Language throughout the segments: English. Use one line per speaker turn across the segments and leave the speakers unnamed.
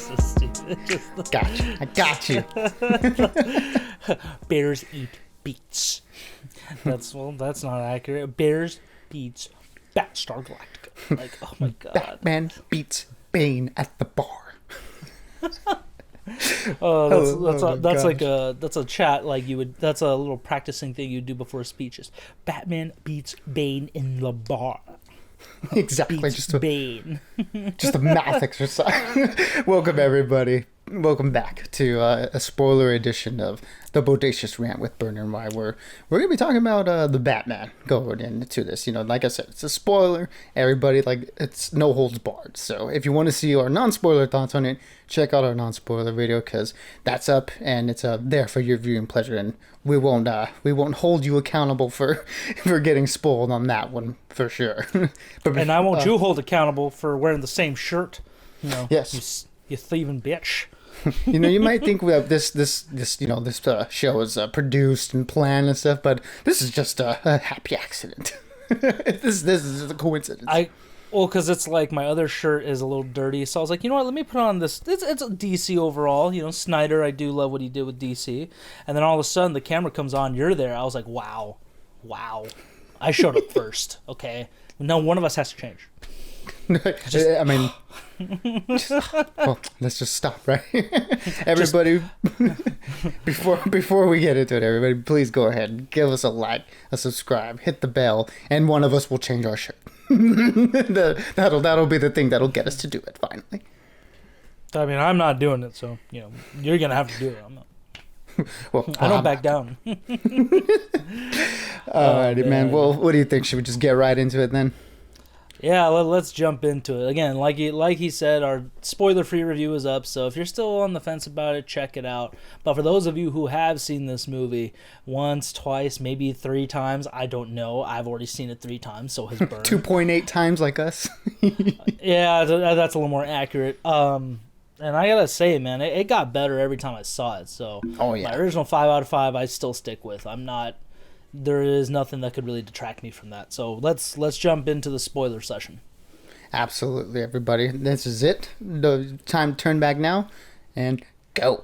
so stupid.
Gotcha. I got you.
Bears eat beets. That's not accurate. Bears beats Battlestar Galactica. Like, oh my god.
Batman beats Bane at the bar.
That's a chat like you would. That's a little practicing thing you do before speeches. Batman beats Bane in the bar.
Exactly,
Beats Bane.
just a math exercise. Welcome everybody. Welcome back to a spoiler edition of the Bodacious Rant with Burner and Why. We're gonna be talking about the Batman going into this. You know, like I said, it's a spoiler. Everybody, like, it's no holds barred. So if you want to see our non-spoiler thoughts on it, check out our non-spoiler video because that's up and it's there for your viewing pleasure. And we won't hold you accountable for getting spoiled on that one for sure.
And I won't you hold accountable for wearing the same shirt. You know,
yes,
you thieving bitch.
You know, you might think we have this show is produced and planned and stuff, but this is just a happy accident. This is a coincidence.
Because it's like my other shirt is a little dirty, so I was like, you know what, let me put on this. It's a DC overall, you know, Snyder. I do love what he did with DC, and then all of a sudden the camera comes on, you're there. I was like, wow, I showed up first. Okay, now one of us has to change.
I mean, well, let's just stop, right? Everybody, before we get into it, everybody, please go ahead and give us a like, a subscribe, hit the bell, and one of us will change our shirt. That'll be the thing that'll get us to do it finally.
I mean, I'm not doing it, so you know you're gonna have to do it. I'm not.
Well,
I don't back down.
Alrighty, man. Well, what do you think? Should we just get right into it then?
Yeah, let's jump into it. Again, like he said, our spoiler-free review is up, so if you're still on the fence about it, check it out. But for those of you who have seen this movie once, twice, maybe 3 times, I don't know. I've already seen it 3 times, so has Burn.
2.8 times like us.
Yeah, that's a little more accurate. And I gotta say, man, it got better every time I saw it. So my original 5 out of 5, I still stick with. There is nothing that could really detract me from that. So let's jump into the spoiler session.
Absolutely, everybody. This is it. The time to turn back now and go.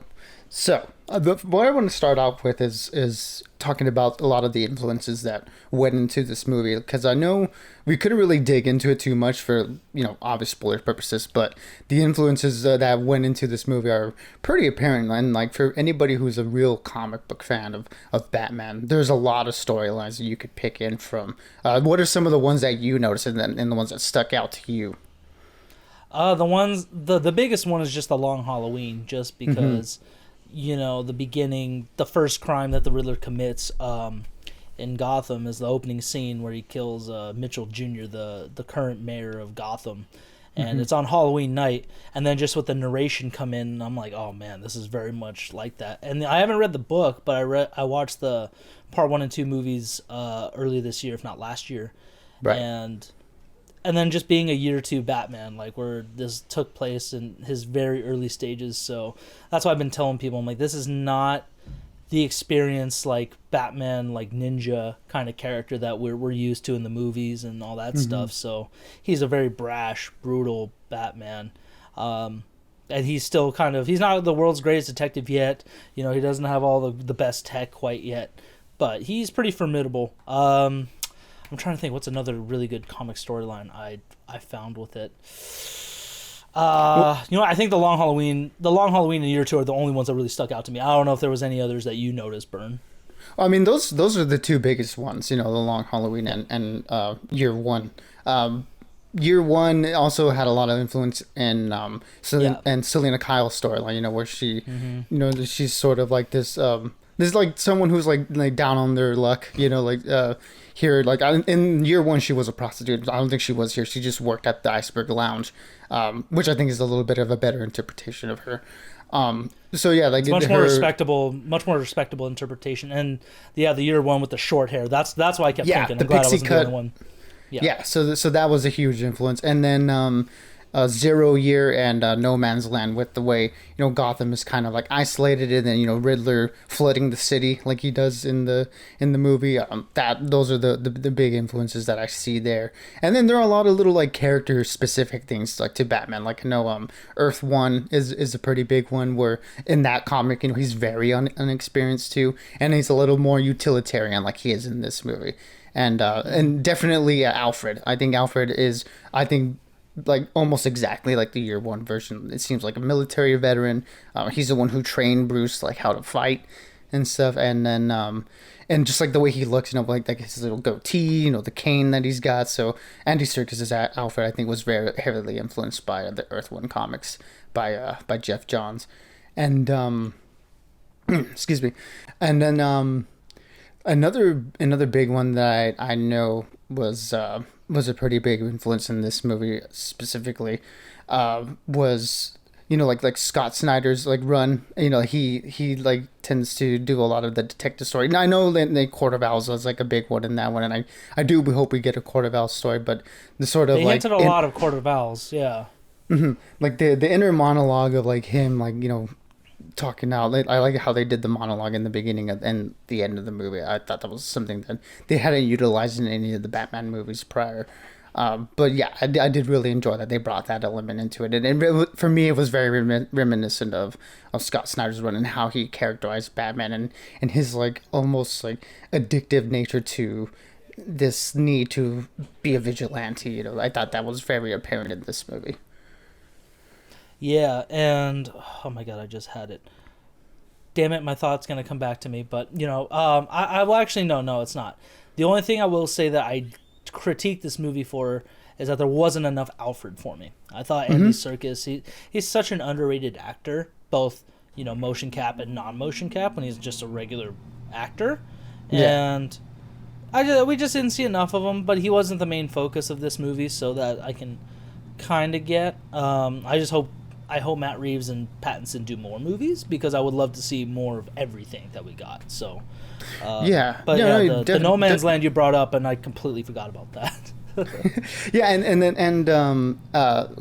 So, what I want to start off with is talking about a lot of the influences that went into this movie, because I know we couldn't really dig into it too much for, you know, obvious spoiler purposes, but the influences that went into this movie are pretty apparent. And like for anybody who's a real comic book fan of Batman, there's a lot of storylines that you could pick in from. What are some of the ones that you noticed and the ones that stuck out to you?
The biggest one is just the Long Halloween, just because. You know, the first crime that the Riddler commits in Gotham is the opening scene where he kills Mitchell Jr., the current mayor of Gotham. And it's on Halloween night. And then just with the narration come in, and I'm like, oh man, this is very much like that. And I haven't read the book, but I watched the part 1 and 2 movies early this year, if not last year.
Right.
And then just being a year 2 Batman, like where this took place in his very early stages. So that's why I've been telling people, I'm like, this is not the experience like Batman, like ninja kind of character that we're used to in the movies and all that stuff. So he's a very brash, brutal Batman. And he's still he's not the world's greatest detective yet. You know, he doesn't have all the best tech quite yet, but he's pretty formidable. I'm trying to think what's another really good comic storyline I found with it. You know, I think the Long Halloween and Year 2 are the only ones that really stuck out to me. I don't know if there was any others that you noticed, Burn.
I mean, those are the 2 biggest ones. You know, the Long Halloween and Year 1. Year 1 also had a lot of influence in Selena Kyle's storyline. You know, where she, you know, she's sort of like this. This is like someone who's like down on their luck. You know, like. Here, like in Year 1, she was a prostitute. I don't think she was here. She just worked at the Iceberg Lounge, which I think is a little bit of a better interpretation of her. So yeah, like
it's much more respectable interpretation. And yeah, the Year 1 with the short hair. That's why I kept thinking.
The
I'm glad
pixie
I wasn't
cut.
the only one.
Yeah. So that was a huge influence. And then Zero Year and No Man's Land, with the way Gotham is kind of like isolated, and then Riddler flooding the city like he does in the movie. That those are the big influences that I see there. And then there are a lot of little like character specific things like to Batman. Like I know Earth One is a pretty big one, where in that comic he's very unexperienced too, and he's a little more utilitarian like he is in this movie. And definitely Alfred. I think Alfred is like almost exactly like the Year One version. It seems like a military veteran. He's the one who trained Bruce like how to fight and stuff. And then and just like the way he looks, like his little goatee, the cane that he's got. So Andy Serkis's Alfred, I think, was very heavily influenced by the Earth One comics by Jeff Johns, and excuse me, and then another big one that I know was a pretty big influence in this movie specifically, was like Scott Snyder's like run. He like tends to do a lot of the detective story. Now I know that the Court of Owls was like a big one in that one, and I do hope we get a Court of Owls story. But the sort of
they
like
hinted a lot of Court of Owls, yeah.
Mm-hmm. Like the inner monologue of like him like talking out. I like how they did the monologue in the beginning and the end of the movie. I thought that was something that they hadn't utilized in any of the Batman movies prior. But yeah, I did really enjoy that they brought that element into it, and for me, it was very reminiscent of Scott Snyder's run and how he characterized Batman and his like almost like addictive nature to this need to be a vigilante. I thought that was very apparent in this movie.
Yeah, and oh my god, I just had it. Damn it, my thought's gonna come back to me. But I will actually no, it's not. The only thing I will say that I critique this movie for is that there wasn't enough Alfred for me. I thought Andy Serkis, he's such an underrated actor, both motion cap and non-motion cap when he's just a regular actor, and we just didn't see enough of him. But he wasn't the main focus of this movie, so that I can kind of get. I hope Matt Reeves and Pattinson do more movies, because I would love to see more of everything that we got. So, the No Man's Land you brought up, and I completely forgot about that.
Yeah, and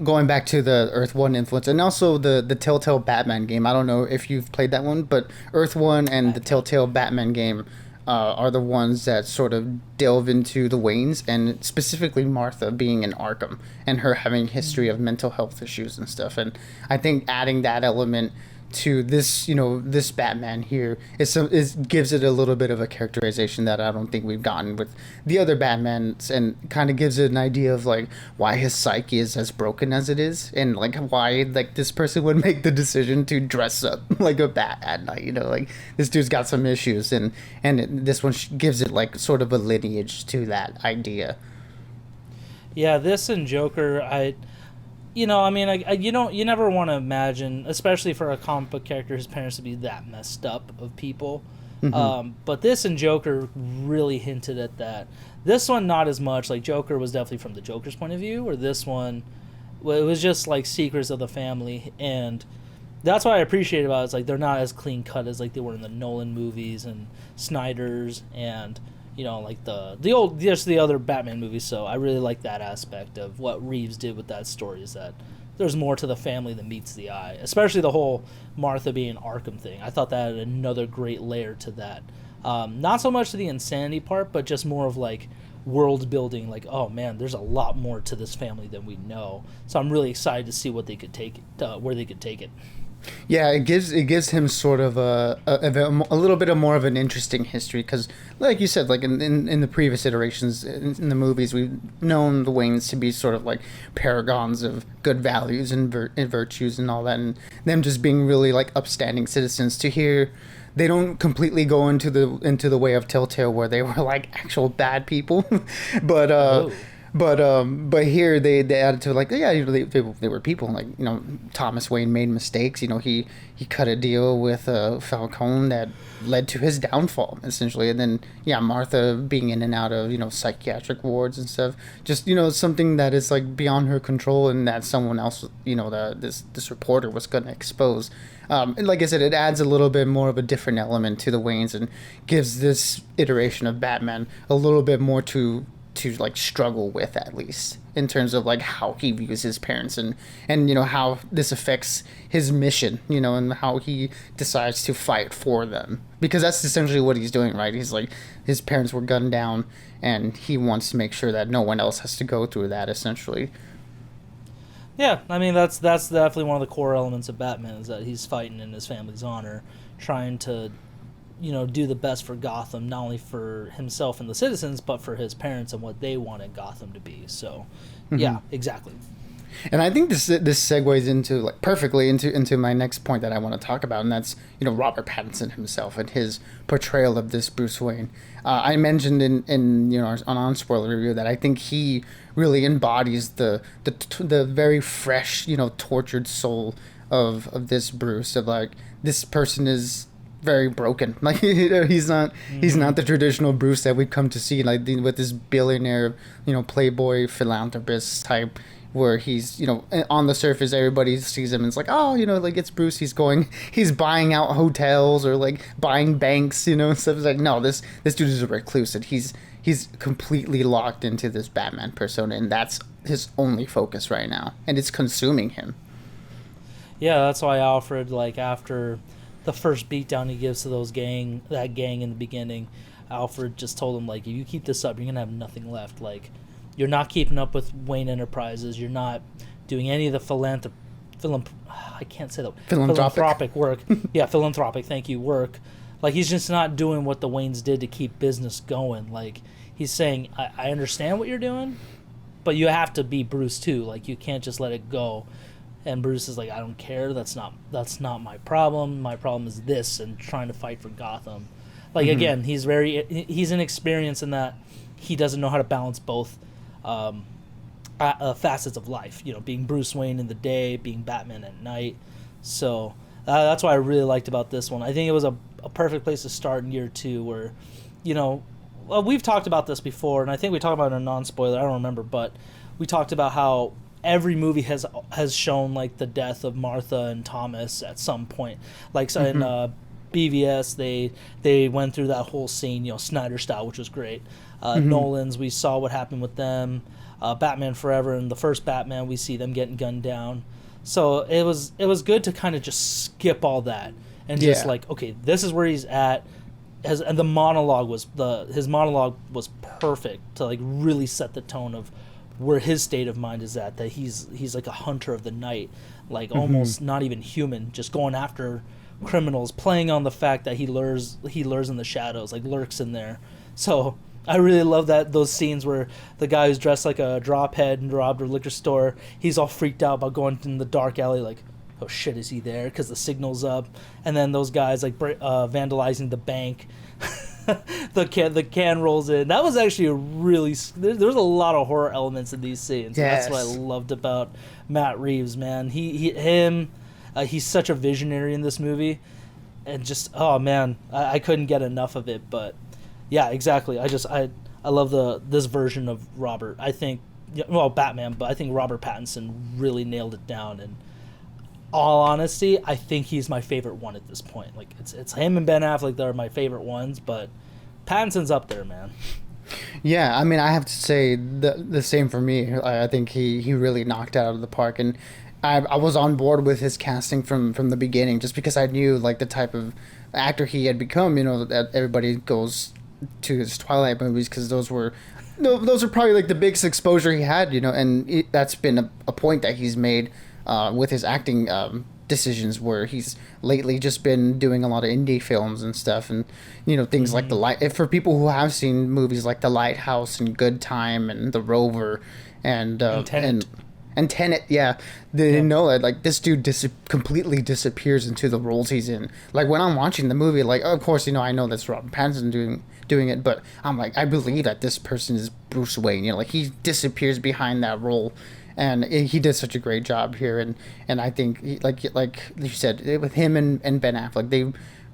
going back to the Earth One influence, and also the Telltale Batman game. I don't know if you've played that one, but Earth One and the Telltale Batman game are the ones that sort of delve into the Waynes, and specifically Martha being in Arkham and her having a history of mental health issues and stuff. And I think adding that element to this, this Batman here gives it a little bit of a characterization that I don't think we've gotten with the other Batmans, and kind of gives it an idea of like why his psyche is as broken as it is, and like why like this person would make the decision to dress up like a bat at night. Like this dude's got some issues, and this one gives it like sort of a lineage to that idea.
Yeah, this and Joker, you never want to imagine, especially for a comic book character, his parents to be that messed up of people. Mm-hmm. But this and Joker really hinted at that. This one, not as much. Like, Joker was definitely from the Joker's point of view, or this one, well, it was just like secrets of the family. And that's what I appreciate about it. It's like they're not as clean cut as like they were in the Nolan movies and Snyder's and like the other Batman movies. So I really like that aspect of what Reeves did with that story, is that there's more to the family than meets the eye, especially the whole Martha being Arkham thing. I thought that had another great layer to that. Not so much to the insanity part, but just more of like world building, like, oh man, there's a lot more to this family than we know. So I'm really excited to see what they could take it, where they could take it.
Yeah, it gives him sort of a little bit of more of an interesting history, because, like you said, like in the previous iterations in the movies, we've known the Waynes to be sort of like paragons of good values and virtues and all that, and them just being really like upstanding citizens. To hear they don't completely go into the way of Telltale, where they were like actual bad people, but. But here they added to like, yeah, they were people, like, Thomas Wayne made mistakes. He cut a deal with Falcone that led to his downfall, essentially. And then Martha being in and out of psychiatric wards and stuff, just something that is like beyond her control, and that someone else, this reporter was going to expose. And like I said, it adds a little bit more of a different element to the Waynes, and gives this iteration of Batman a little bit more to to like struggle with, at least in terms of like how he views his parents, and you know how this affects his mission, you know, and how he decides to fight for them, because that's essentially what he's doing, right? He's like, his parents were gunned down and he wants to make sure that no one else has to go through that, essentially.
Yeah, I mean that's definitely one of the core elements of Batman, is that he's fighting in his family's honor, trying to, you know, do the best for Gotham, not only for himself and the citizens, but for his parents and what they wanted Gotham to be. So, yeah, exactly.
And I think this segues into like perfectly into my next point that I want to talk about, and that's, you know, Robert Pattinson himself and his portrayal of this Bruce Wayne. I mentioned in you know, on spoiler review that I think he really embodies the very fresh, you know, tortured soul of this Bruce, of like, this person is very broken. Like, you know, he's not the traditional Bruce that we've come to see, like with this billionaire, you know, playboy philanthropist type, where he's, you know, on the surface everybody sees him and it's like, oh, you know, like, it's Bruce, he's buying out hotels or like buying banks, you know, and stuff. It's like, no, this dude is a recluse, and he's completely locked into this Batman persona, and that's his only focus right now, and it's consuming him.
Yeah, that's why Alfred, like, after the first beatdown he gives to that gang in the beginning, Alfred just told him, like, if you keep this up, you're gonna have nothing left. Like, you're not keeping up with Wayne Enterprises. You're not doing any of the philanthropic work. Yeah, philanthropic, thank you, work. Like, he's just not doing what the Waynes did to keep business going. Like, he's saying, I understand what you're doing, but you have to be Bruce too. Like, you can't just let it go. And Bruce is like, I don't care. That's not my problem. My problem is this, and trying to fight for Gotham. Like, again, he's inexperienced in that he doesn't know how to balance both facets of life, you know, being Bruce Wayne in the day, being Batman at night. So that's what I really liked about this one. I think it was a perfect place to start in year 2, where, you know, well, we've talked about this before, and I think we talked about it in a non-spoiler, I don't remember, but we talked about how every movie has shown, like, the death of Martha and Thomas at some point. Like, so in BVS, they went through that whole scene, you know, Snyder style, which was great. Nolan's, we saw what happened with them. Batman Forever and the first Batman, we see them getting gunned down. So it was good to kind of just skip all that and just like, okay, this is where he's at. And his monologue was perfect to, like, really set the tone of where his state of mind is at. That he's like a hunter of the night, like almost not even human, just going after criminals, playing on the fact that he lures in the shadows, like lurks in there. So I really love those scenes where the guy who's dressed like a drophead and robbed a liquor store, he's all freaked out about going in the dark alley, like, oh shit, is he there? Because the signal's up. And then those guys, like, vandalizing the bank. the can rolls in. That was actually a really... There was a lot of horror elements in these scenes. Yes. That's what I loved about Matt Reeves, man. He's such a visionary in this movie. And just, oh man, I couldn't get enough of it. But yeah, exactly. I love this version of Robert. I think, well, Batman, but I think Robert Pattinson really nailed it down. And all honesty, I think he's my favorite one at this point. Like, it's him and Ben Affleck that are my favorite ones, but Pattinson's up there, man.
Yeah, I mean, I have to say the same for me. I think he really knocked it out of the park, and I was on board with his casting from the beginning, just because I knew, like, the type of actor he had become. You know, that everybody goes to his Twilight movies because those are probably, like, the biggest exposure he had. You know, and that's been a point that he's made with his acting decisions, where he's lately just been doing a lot of indie films and stuff, and, you know, things like for people who have seen movies like The Lighthouse and Good Time and The Rover and Tenet, yeah, they know that, like, this dude completely disappears into the roles he's in. Like, when I'm watching the movie, like, of course, you know, I know that's Robert Pattinson doing it, but I'm like, I believe that this person is Bruce Wayne. You know, like, he disappears behind that role. And he did such a great job here, and I think, like you said, with him and Ben Affleck,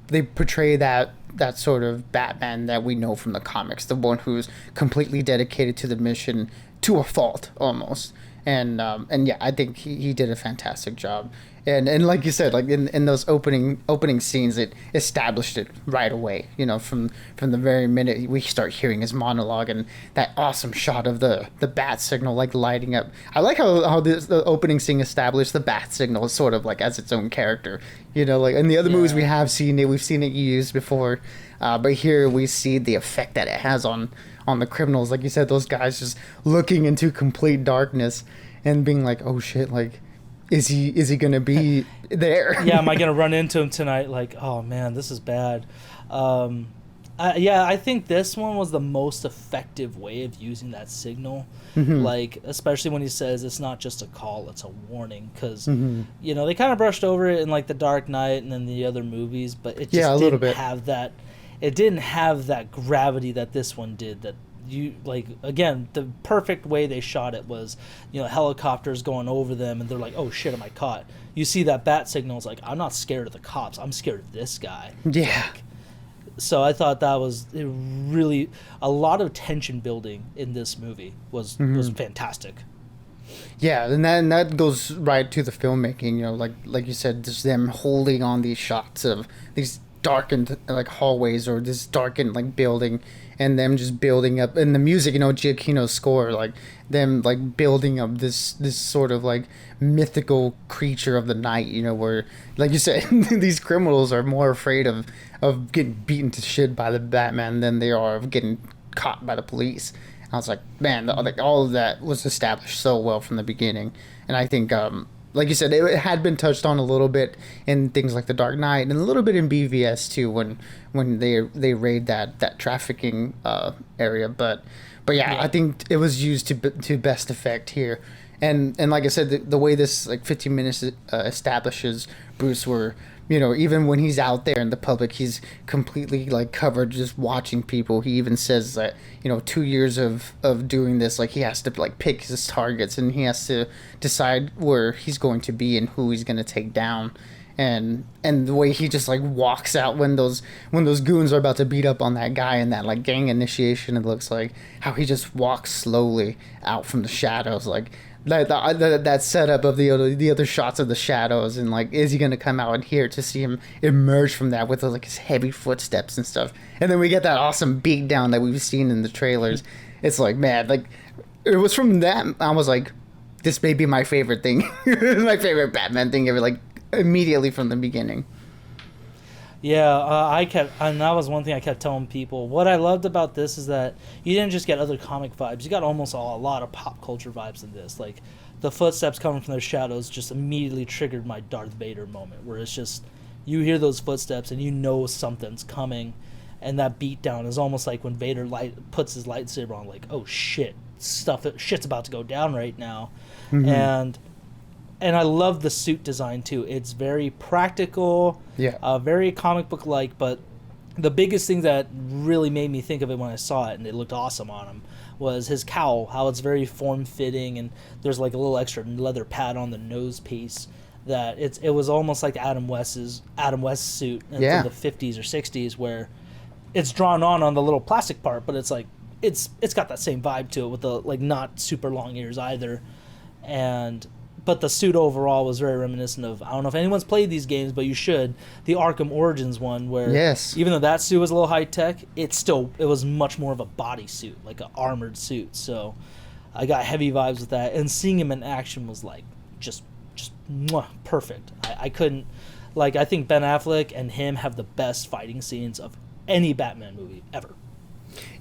they portray that sort of Batman that we know from the comics, the one who's completely dedicated to the mission, to a fault almost. And yeah, I think he did a fantastic job. And like you said, like in those opening scenes, it established it right away. You know, from the very minute we start hearing his monologue and that awesome shot of the bat signal like lighting up. I like how the opening scene established the bat signal sort of like as its own character. You know, like in the other movies we've seen it used before, but here we see the effect that it has on the criminals. Like you said, those guys just looking into complete darkness and being like, oh shit, like. Is he gonna be there?
Yeah, am I gonna run into him tonight? Like, oh man, this is bad. I think this one was the most effective way of using that signal. Like, especially when he says it's not just a call, it's a warning. Because, you know, they kind of brushed over it in, like, The Dark Knight and then the other movies, but it just didn't have that... It didn't have that gravity that this one did, that you like again the perfect way they shot it was, you know, helicopters going over them and they're like, oh shit, am I caught? You see that bat signal, it's like, I'm not scared of the cops, I'm scared of this guy. So I thought that was really a lot of tension building in this movie was fantastic.
Yeah, and that goes right to the filmmaking. You know, like you said, just them holding on these shots of these darkened like hallways or this darkened like building, and them just building up, and the music, you know, Giacchino's score, like them like building up this sort of like mythical creature of the night, you know, where like you said these criminals are more afraid of getting beaten to shit by the Batman than they are of getting caught by the police. I was like, man, like all of that was established so well from the beginning, and I think like you said, it had been touched on a little bit in things like The Dark Knight and a little bit in BVS too, when they raid that trafficking area. But yeah, I think it was used to best effect here. And like I said, the way this like 15 minutes establishes Bruce, where, you know, even when he's out there in the public, he's completely like covered just watching people. He even says that, you know, 2 years of doing this, like he has to like pick his targets and he has to decide where he's going to be and who he's going to take down. And the way he just like walks out when those goons are about to beat up on that guy in that like gang initiation, it looks like how he just walks slowly out from the shadows, like that setup of the other shots of the shadows, and like, is he gonna come out in here to see him emerge from that with like his heavy footsteps and stuff, and then we get that awesome beatdown that we've seen in the trailers. It's like, man, like it was from that I was like, this may be my favorite thing, my favorite Batman thing ever, like immediately from the beginning.
Yeah, and that was one thing I kept telling people. What I loved about this is that you didn't just get other comic vibes. You got almost a lot of pop culture vibes in this. Like, the footsteps coming from the shadows just immediately triggered my Darth Vader moment, where it's just, you hear those footsteps and you know something's coming, and that beatdown is almost like when Vader puts his lightsaber on, like, oh shit, shit's about to go down right now. And I love the suit design too. It's very practical, very comic book like. But the biggest thing that really made me think of it when I saw it, and it looked awesome on him, was his cowl. How it's very form fitting, and there's like a little extra leather pad on the nose piece. That it was almost like Adam West's suit from the 50s or 60s, where it's drawn on the little plastic part, but it's like it's got that same vibe to it with the like not super long ears either, But the suit overall was very reminiscent of, I don't know if anyone's played these games, but you should, the Arkham Origins one, where even though that suit was a little high-tech, it was much more of a body suit, like an armored suit. So I got heavy vibes with that. And seeing him in action was like just perfect. I couldn't, like, I think Ben Affleck and him have the best fighting scenes of any Batman movie ever.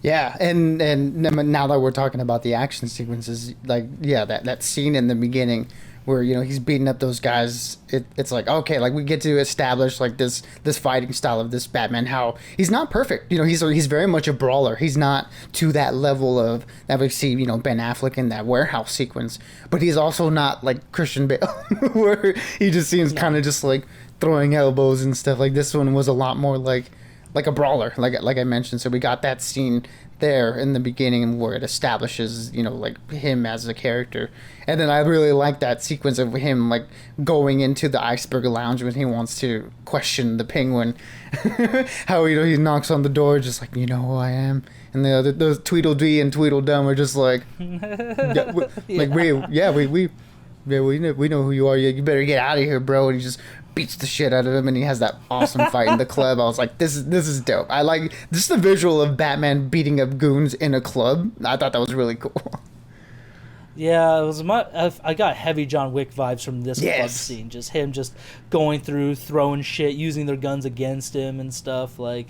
Yeah, and now that we're talking about the action sequences, like, yeah, that scene in the beginning where, you know, he's beating up those guys, it's like, okay, like, we get to establish like this fighting style of this Batman, how he's not perfect, you know, he's very much a brawler. He's not to that level of that we see, you know, Ben Affleck in that warehouse sequence, but he's also not like Christian Bale where he just seems kind of just like throwing elbows and stuff. Like, this one was a lot more like a brawler, like I mentioned. So we got that scene there in the beginning where it establishes, you know, like him as a character. And then I really like that sequence of him like going into the Iceberg Lounge when he wants to question the Penguin. How, you know, he knocks on the door just like, you know who I am? and the other those Tweedledee and Tweedledum are just like, we know who you are. You better get out of here, bro. And he just beats the shit out of him, and he has that awesome fight in the club. I was like, this is dope. I like just the visual of Batman beating up goons in a club. I thought that was really cool.
Yeah, it was I got heavy John Wick vibes from this club scene. Just him just going through, throwing shit, using their guns against him and stuff. Like,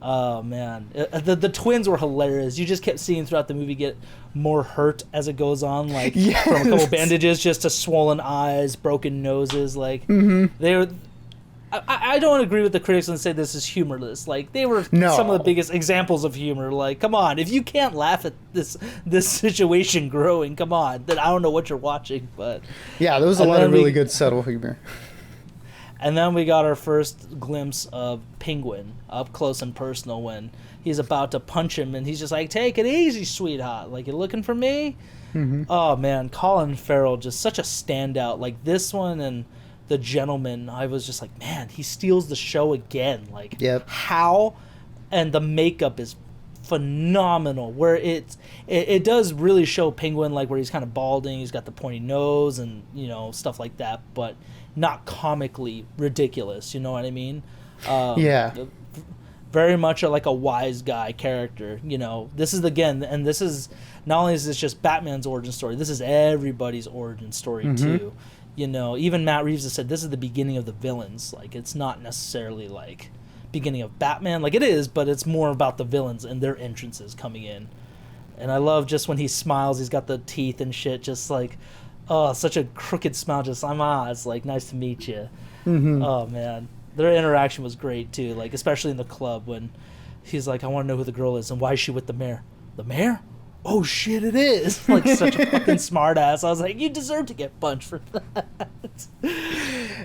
oh man, the twins were hilarious. You just kept seeing throughout the movie get more hurt as it goes on. Like from a couple bandages just to swollen eyes, broken noses. Like they were. I don't agree with the critics and say this is humorless. Like, they were some of the biggest examples of humor. Like, come on, if you can't laugh at this situation growing, come on, then I don't know what you're watching. But
yeah, there was a lot of really good subtle humor.
And then we got our first glimpse of Penguin up close and personal when he's about to punch him, and he's just like, "Take it easy, sweetheart. Like, you looking for me?" Oh man, Colin Farrell just such a standout. Like this one and The Gentleman, I was just like, man, he steals the show again. Like, how? And the makeup is phenomenal. Where it does really show Penguin, like where he's kind of balding, he's got the pointy nose and stuff like that, but not comically ridiculous. You know what I mean? Very much like a wise guy character. This is this is not only is this just Batman's origin story, this is everybody's origin story too. Even Matt Reeves has said this is the beginning of the villains. Like, it's not necessarily like beginning of Batman, like it is, but it's more about the villains and their entrances coming in. And I love just when he smiles, he's got the teeth and shit, just like, oh, such a crooked smile, just it's like, nice to meet you. Oh man, their interaction was great too, like especially in the club when he's like, I want to know who the girl is and why is she with the mayor. The mayor? Oh shit, it is. Like, such a fucking smart ass. I was like, you deserve to get punched for that.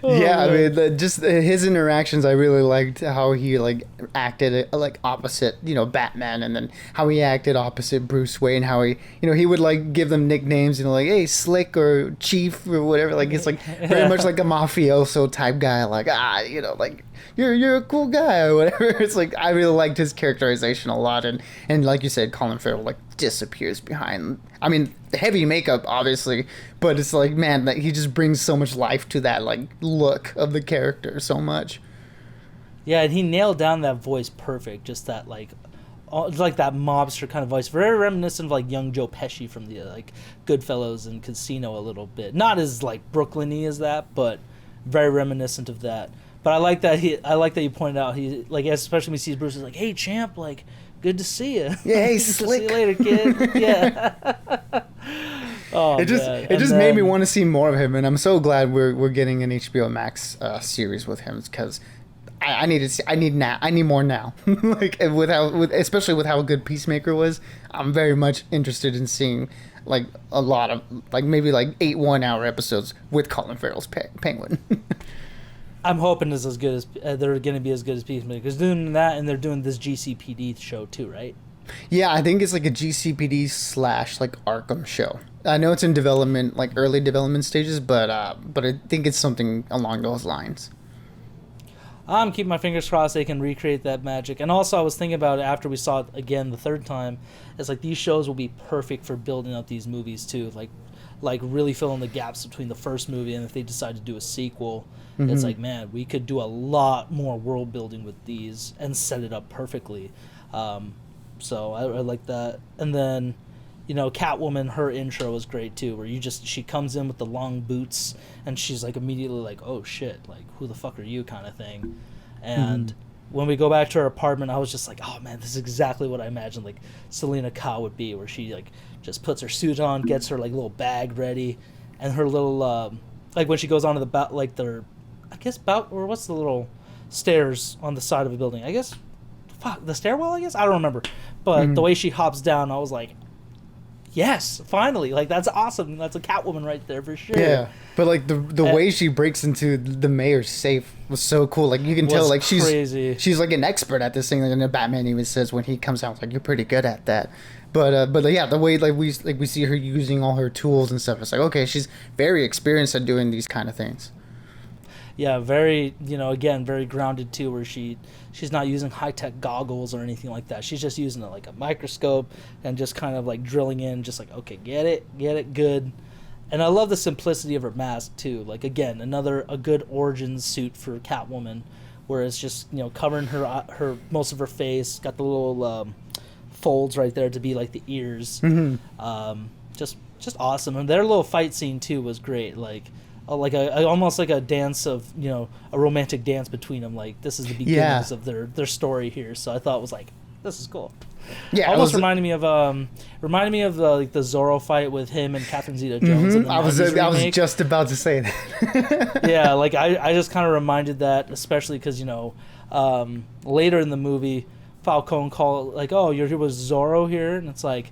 I mean, just his interactions, I really liked how he like acted like opposite, Batman, and then how he acted opposite Bruce Wayne, how he would like give them nicknames, like, hey, Slick or Chief or whatever. Like, it's like very much like a mafioso type guy, like, like, you're a cool guy or whatever. It's like, I really liked his characterization a lot, and like you said, Colin Farrell like disappears behind, I mean, heavy makeup obviously, but it's like, man, that he just brings so much life to that like look of the character so much.
Yeah, and he nailed down that voice perfect, just that like that mobster kind of voice, very reminiscent of like young Joe Pesci from the like Goodfellas and Casino a little bit, not as like Brooklyn-y as that, but very reminiscent of that. But I like that you pointed out, he like, especially when he sees Bruce, he's like, hey champ, like, good to see you.
Yeah, hey, Slick.
See you later, kid. Yeah.
It just made me want to see more of him, and I'm so glad we're getting an HBO Max series with him, because I need more now. Like, especially with how good Peacemaker was, I'm very much interested in seeing like a lot of like maybe like 8 1-hour episodes with Colin Farrell's Penguin.
I'm hoping it's as good as they're going to be as good as Peacemaker, because doing that, and they're doing this GCPD show too, right?
Yeah, I think it's like a GCPD / like Arkham show. I know it's in development, like early development stages, but I think it's something along those lines.
I'm keeping my fingers crossed they can recreate that magic. And also, I was thinking about it after we saw it again the third time. It's like these shows will be perfect for building up these movies too, like really filling the gaps between the first movie, and if they decide to do a sequel, it's like, man, we could do a lot more world building with these and set it up perfectly. So I like that. And then, Catwoman, her intro was great too, where she comes in with the long boots and she's like immediately like, oh shit, like, who the fuck are you, kind of thing. And when we go back to her apartment, I was just like, oh man, this is exactly what I imagined like Selena Kyle would be, where she like just puts her suit on, gets her like little bag ready, and her little like when she goes onto the or what's the little stairs on the side of a building, I guess, the stairwell, I guess, I don't remember, but the way she hops down, I was like, yes, finally, like, that's awesome. That's a Catwoman right there for sure.
Yeah, but like the way she breaks into the mayor's safe was so cool. Like, you can tell like she's like an expert at this thing, and the Batman even says when he comes out, like, you're pretty good at that. But yeah, the way like we see her using all her tools and stuff, it's like, okay, she's very experienced at doing these kind of things.
Yeah, very, again, very grounded too, where she's not using high-tech goggles or anything like that. She's just using like a microscope and just kind of like drilling in, just like, okay, get it good. And I love the simplicity of her mask too. Like, again, a good origin suit for Catwoman, where it's just, covering her most of her face, got the little folds right there to be like the ears. Just awesome. And their little fight scene too was great. Like almost like a dance of, a romantic dance between them. Like, this is the beginnings of their story here. So I thought it was like, this is cool. Yeah, almost reminded me of the Zorro fight with him and Catherine Zeta-Jones.
I was just about to say that.
Yeah, like I just kind of reminded that, especially because later in the movie, Falcone called like, "Oh, you're here with Zorro here," and it's like,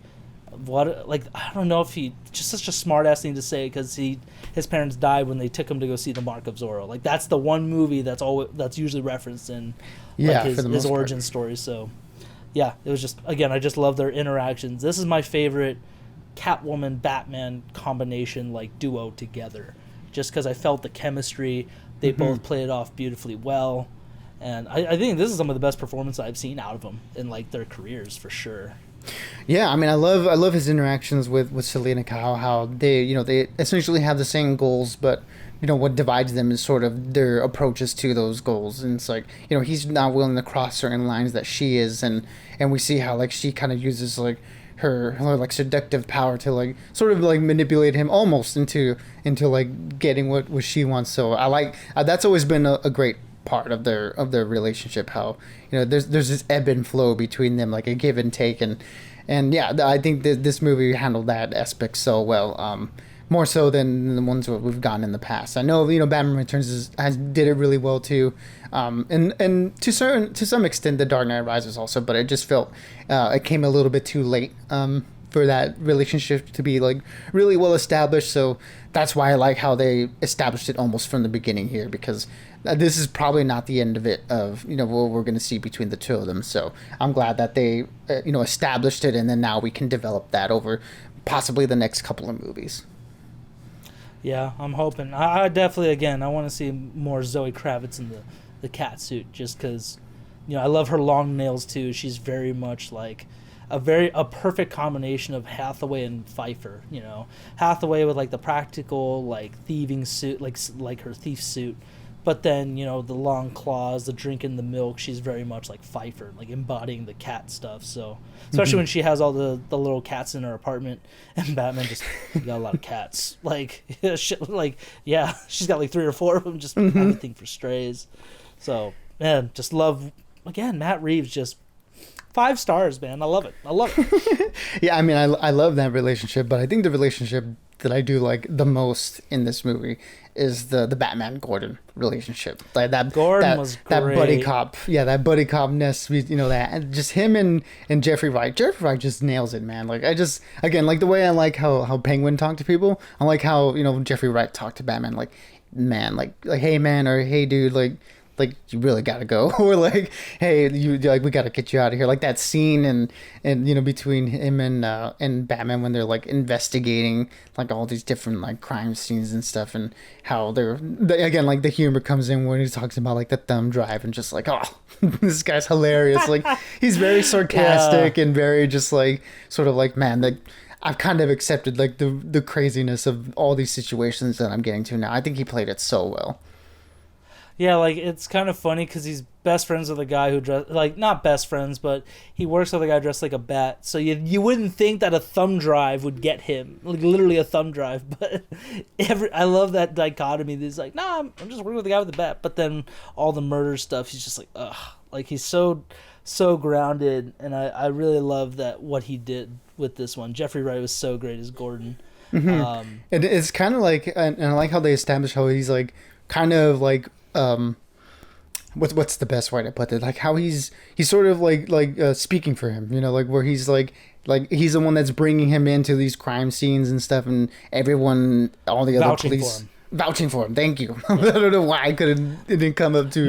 what? Like, I don't know if he just such a smart ass thing to say, because his parents died when they took him to go see The Mark of Zorro. Like, that's the one movie that's usually referenced in his origin story. So. Yeah, it was just, again, I just love their interactions. This is my favorite Catwoman Batman combination, like, duo together, just because I felt the chemistry. They both played it off beautifully well, and I think this is some of the best performances I've seen out of them in like their careers for sure.
Yeah, I mean, I love his interactions with Selena Kyle. How they they essentially have the same goals, but what divides them is sort of their approaches to those goals. And it's like, he's not willing to cross certain lines that she is, and we see how like she kind of uses like her like seductive power to like sort of like manipulate him almost into like getting what she wants. So I like that's always been a great part of their relationship, how there's this ebb and flow between them, like a give and take, and yeah, I think this movie handled that aspect so well, more so than the ones that we've gotten in the past. I know Batman Returns did it really well too, and to some extent The Dark Knight Rises also, but it just felt it came a little bit too late for that relationship to be like really well established. So that's why I like how they established it almost from the beginning here, because this is probably not the end of it, of what we're going to see between the two of them. So I'm glad that they established it, and then now we can develop that over possibly the next couple of movies.
Yeah, I'm hoping. I definitely, again, I want to see more Zoe Kravitz in the cat suit, just because, I love her long nails too. She's very much like a perfect combination of Hathaway and Pfeiffer. Hathaway with like the practical like thieving suit, like her thief suit, but then the long claws, the drinking the milk. She's very much like Pfeiffer, like embodying the cat stuff. So especially when she has all the little cats in her apartment, and Batman just got a lot of cats. Like she's got like 3 or 4 of them, just everything for strays. So man, just love, again, Matt Reeves, just 5 stars, man. I love it.
Yeah, I mean, I love that relationship, but I think the relationship that I do like the most in this movie is the Batman Gordon relationship. Like that Gordon was great. That buddy cop, that buddy copness. That just him and Jeffrey Wright. Jeffrey Wright just nails it, man. Like I just, again, like the way I like how Penguin talked to people, I like how Jeffrey Wright talked to Batman. Like, man, like hey man, or hey dude, like you really gotta go, or like, hey, we gotta get you out of here. Like that scene and between him and Batman when they're like investigating like all these different like crime scenes and stuff, and how again, like the humor comes in when he talks about like the thumb drive, and just like, oh, this guy's hilarious. Like he's very sarcastic and very just like sort of like, man, like I've kind of accepted like the craziness of all these situations that I'm getting to now. I think he played it so well.
Yeah, like, it's kind of funny because he's best friends with a guy who like, not best friends, but he works with a guy dressed like a bat. So you wouldn't think that a thumb drive would get him, like literally a thumb drive. But I love that dichotomy. He's like, nah, I'm just working with the guy with the bat. But then all the murder stuff, he's just like, ugh. Like, he's so grounded, and I really love that what he did with this one. Jeffrey Wright was so great as Gordon.
And it's kind of like, and I like how they establish how he's like kind of like, what's the best way to put it? Like how he's sort of like speaking for him, like where he's like he's the one that's bringing him into these crime scenes and stuff, and everyone, all the other police vouching for him. Thank you. Yeah. I don't know why it didn't come up to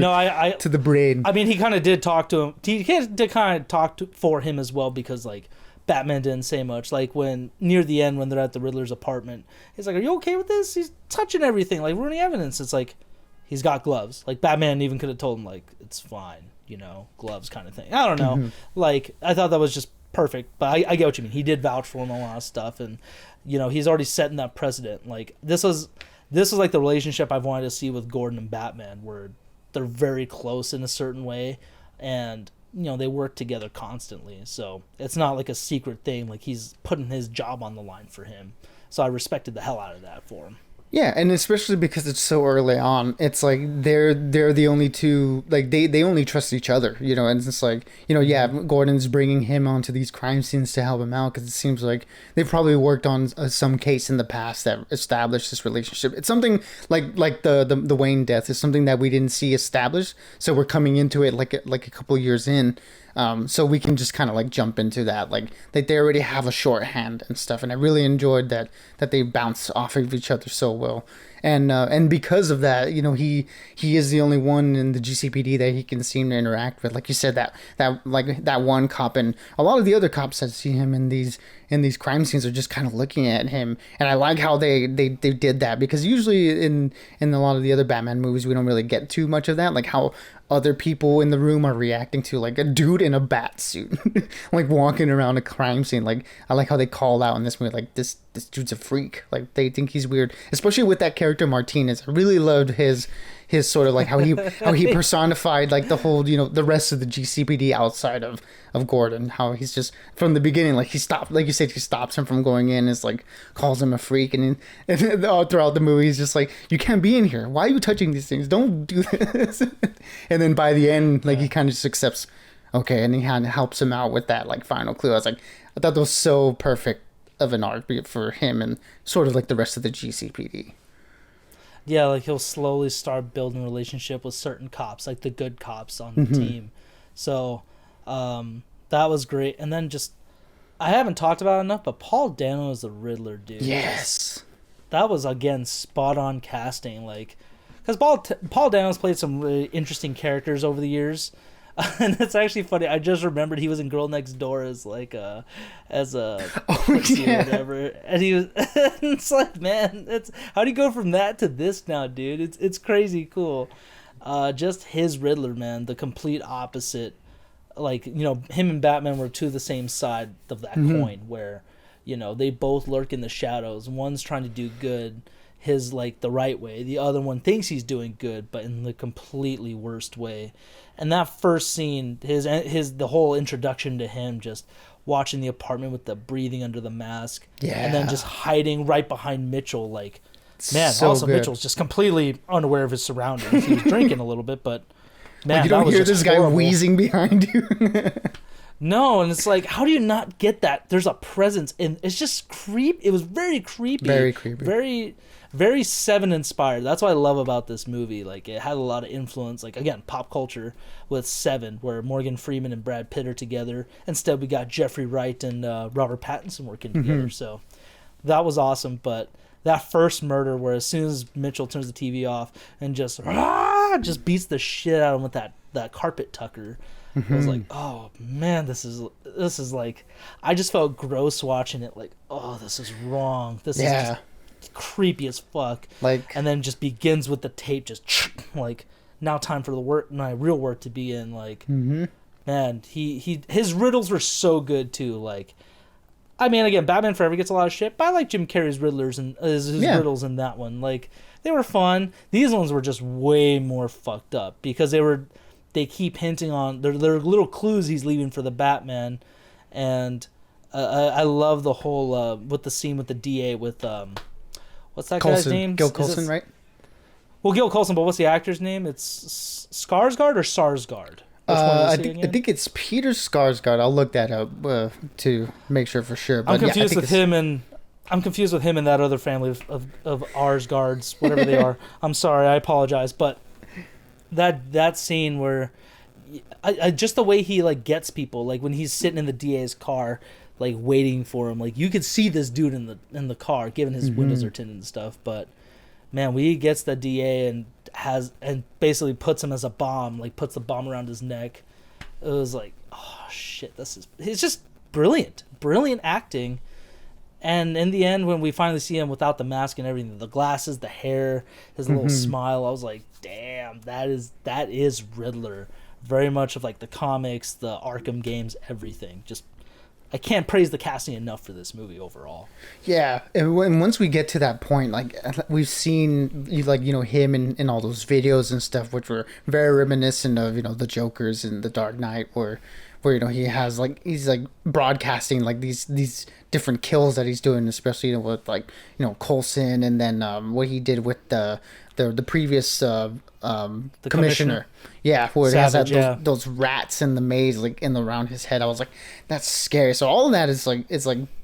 to the brain.
I mean, he kind of did talk to him. He did kind of talk for him as well, because like Batman didn't say much. Like when near the end when they're at the Riddler's apartment, he's like, "Are you okay with this? He's touching everything, like ruining evidence." It's like, he's got gloves. Like Batman even could have told him like it's fine, gloves kind of thing. I don't know. Like I thought that was just perfect, but I get what you mean. He did vouch for him on a lot of stuff, and he's already setting that precedent. Like this was like the relationship I've wanted to see with Gordon and Batman, where they're very close in a certain way, and they work together constantly. So it's not like a secret thing. Like he's putting his job on the line for him. So I respected the hell out of that for him.
Yeah, and especially because it's so early on, it's like they're the only two, like they only trust each other, and it's like, yeah, Gordon's bringing him onto these crime scenes to help him out because it seems like they've probably worked on some case in the past that established this relationship. It's something like the Wayne death is something that we didn't see established, so we're coming into it like a couple years in. So we can just kind of like jump into that, like they already have a shorthand and stuff, and I really enjoyed that they bounce off of each other so well, and because of that, he is the only one in the GCPD that he can seem to interact with, like you said, that one cop, and a lot of the other cops that see him in these crime scenes are just kind of looking at him, and I like how they did that, because usually in a lot of the other Batman movies we don't really get too much of that, like how other people in the room are reacting to like a dude in a bat suit like walking around a crime scene. Like I like how they call out in this movie like this dude's a freak, like they think he's weird, especially with that character Martinez. I really loved his sort of like how he personified like the whole the rest of the GCPD outside of Gordon, how he's just from the beginning, like he stopped, like you said, he stops him from going in, is like calls him a freak, and all throughout the movie he's just like, you can't be in here, why are you touching these things, don't do this. And then by the end, like he kind of just accepts, okay, and he kind of helps him out with that like final clue. I was like, I thought that was so perfect of an arc for him and sort of like the rest of the GCPD.
Yeah, like he'll slowly start building a relationship with certain cops, like the good cops on the team. So that was great. And then just, I haven't talked about it enough, but Paul Dano is the Riddler, dude.
Yes.
That was, again, spot on casting. Like, because Paul Dano's played some really interesting characters over the years. And it's actually funny. I just remembered he was in Girl Next Door as a pussy or whatever, and he was. It's like, man, how do you go from that to this now, dude? It's crazy cool. Just his Riddler, man, the complete opposite. Like, him and Batman were two of the same side of that coin, where they both lurk in the shadows. One's trying to do good, his like the right way. The other one thinks he's doing good, but in the completely worst way. And that first scene, the whole introduction to him, just watching the apartment with the breathing under the mask, and then just hiding right behind Mitchell, like, man. So also, good. Mitchell's just completely unaware of his surroundings. He was drinking a little bit, but man,
like you don't hear this guy wheezing behind you.
No, and it's like, how do you not get that? There's a presence, and it's just It was very creepy.
Very creepy.
Very, very Seven inspired. That's what I love about this movie. Like, it had a lot of influence, like, again, pop culture with Seven, where Morgan Freeman and Brad Pitt are together. Instead, we got Jeffrey Wright and Robert Pattinson working together. So that was awesome. But that first murder, where as soon as Mitchell turns the TV off and just beats the shit out of him with that carpet tucker, I was like, oh man, this is like, I just felt gross watching it. Like, oh, this is wrong. This is just creepy as fuck.
Like,
and then just begins with the tape, just like, now time for my real work to be in. Like, man, his riddles were so good too. Like, I mean, again, Batman Forever gets a lot of shit, but I like Jim Carrey's riddlers and his riddles in that one. Like, they were fun. These ones were just way more fucked up because they keep hinting on there are little clues he's leaving for the Batman, and I love the whole with the scene with the DA with what's that guy's name?
Gil Colson, right?
Well, Gil Colson, but what's the actor's name? It's Skarsgård or Sarsgaard?
I think it's Peter Skarsgård. I'll look that up to make sure for sure. But
I'm confused with him and that other family of Arsgards, whatever they are. I'm sorry, I apologize, but that scene where I just the way he like gets people, like when he's sitting in the DA's car, like waiting for him, like you could see this dude in the car, given his windows are tinted and stuff. But man, when he gets the DA and basically puts him as a bomb, like puts the bomb around his neck, it was like, oh shit, it's just brilliant acting. And in the end, when we finally see him without the mask and everything, the glasses, the hair, his little smile, I was like, damn, that is Riddler. Very much of like the comics, the Arkham games, everything. Just, I can't praise the casting enough for this movie overall.
Yeah, and once we get to that point, like we've seen, like, you know, him in all those videos and stuff, which were very reminiscent of, you know, the Jokers in The Dark Knight, where you know he's like broadcasting like these different kills that he's doing, especially, you know, with like, you know, Coulson, and then what he did with the previous the commissioner. Yeah, where
Savage,
he has those rats in the maze like in around his head. I was like, that's scary. So all of that is like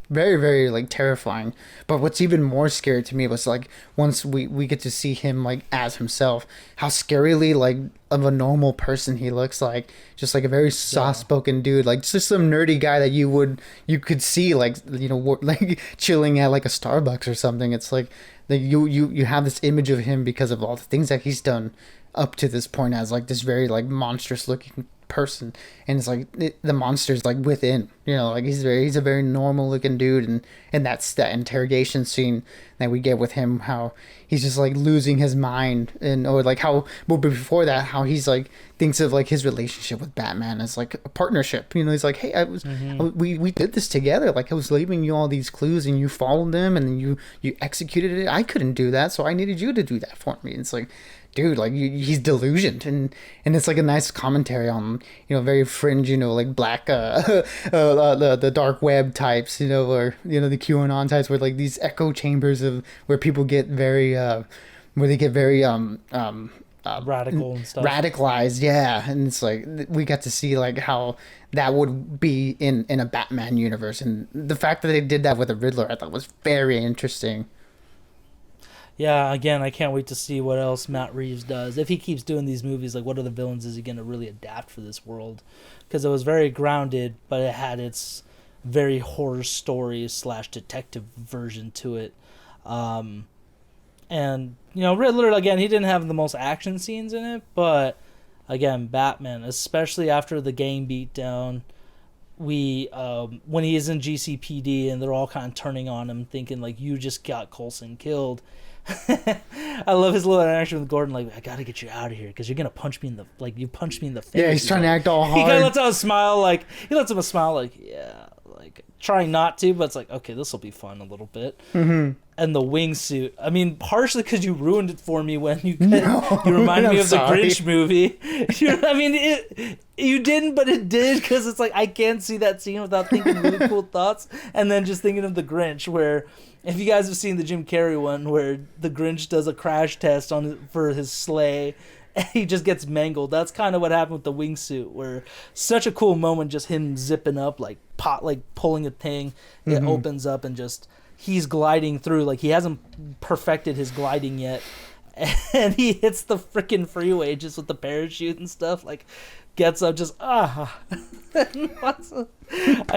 very, very like terrifying. But what's even more scary to me was like once we get to see him like as himself, how scarily like of a normal person he looks like. Just like a very soft-spoken dude, like just some nerdy guy that you could see like, you know, like chilling at like a Starbucks or something. It's like you have this image of him because of all the things that he's done up to this point as like this very like monstrous looking person, and it's like the monster's like within, you know, like he's a very normal looking dude, and that's that interrogation scene that we get with him, how he's just like losing his mind, and or like how, well, before that, how he's like thinks of like his relationship with Batman as like a partnership, you know. He's like, hey, we did this together, like I was leaving you all these clues and you followed them and then you executed it. I couldn't do that, so I needed you to do that for me. And it's like, dude, like he's delusioned, and it's like a nice commentary on, you know, very fringe, you know, like black the dark web types, you know, or, you know, the QAnon types, where like these echo chambers of where people get very where they get very
radical and stuff,
radicalized. Yeah, and it's like we got to see like how that would be in a Batman universe, and the fact that they did that with a Riddler, I thought was very interesting.
Yeah, again, I can't wait to see what else Matt Reeves does. If he keeps doing these movies, like what other villains is he going to really adapt for this world? Because it was very grounded, but it had its very horror story / detective version to it. And, you know, Riddler, again, he didn't have the most action scenes in it, but, again, Batman, especially after the gang beatdown, when he is in GCPD and they're all kind of turning on him, thinking, like, you just got Coulson killed. I love his little interaction with Gordon, like, I gotta get you out of here because you're gonna punch me in the, like, you punched me in the face.
Yeah, he's trying to act all hard.
He kind of lets him smile, like, yeah, like, trying not to, but it's like, okay, this will be fun a little bit.
Mm-hmm.
And the wingsuit, I mean, partially because you ruined it for me when you reminded me of the Grinch movie. I mean, you didn't, but it did, because it's like, I can't see that scene without thinking really cool thoughts, and then just thinking of the Grinch, where, if you guys have seen the Jim Carrey one, where the Grinch does a crash test for his sleigh, and he just gets mangled. That's kind of what happened with the wingsuit, where such a cool moment, just him zipping up, like pulling a thing, it opens up, and just he's gliding through, like he hasn't perfected his gliding yet, and he hits the freaking freeway just with the parachute and stuff, like gets up, just I